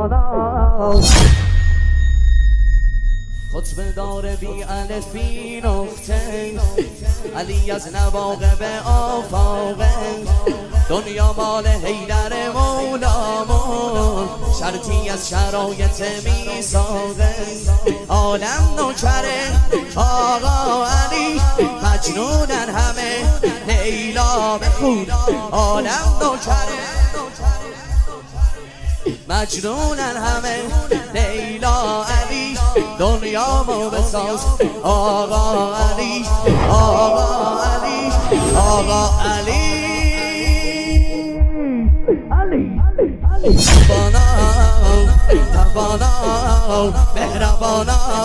توانا خطبه داره بی الف بی نقطه علی از نواقع به آفاقه دنیا مال حیدر مولامون شرطی از شرایط میساقه عالم نوکره آقا علی مجنونن همه لیلا بخون عالم نوکره مجنونن همه لیلا علی دنیامو بساز آقا علی آقا علی آقا علی توانا توانا مهربانا